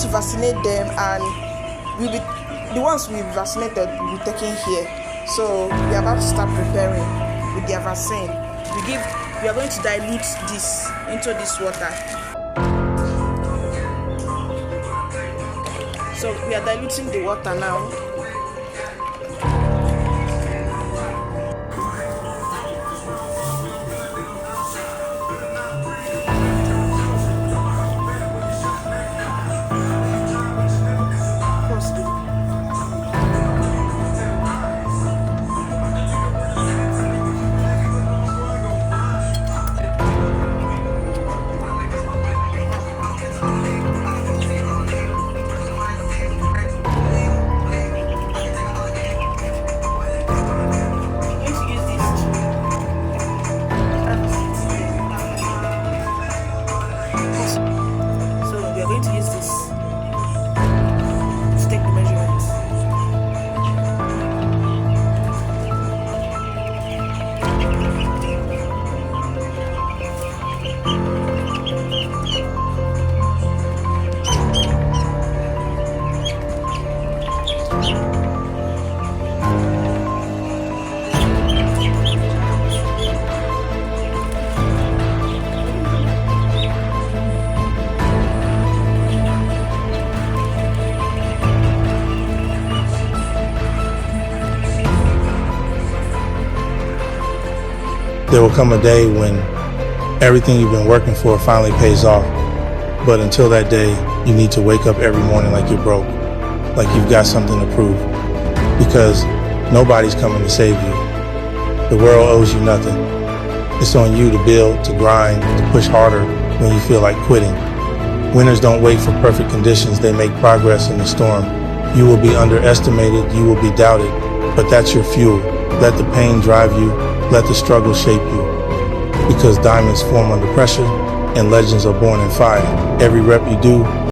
to vaccinate them, and the ones we vaccinated will be taken here. So we are about to start preparing with their vaccine. We are going to dilute this into this water. So we are diluting the water now. There will come a day when everything you've been working for finally pays off. But until that day, you need to wake up every morning like you're broke, like you've got something to prove. Because nobody's coming to save you. The world owes you nothing. It's on you to build, to grind, to push harder when you feel like quitting. Winners don't wait for perfect conditions, they make progress in the storm. You will be underestimated, you will be doubted, but that's your fuel. Let the pain drive you. Let the struggle shape you, because diamonds form under pressure and legends are born in fire. Every rep you do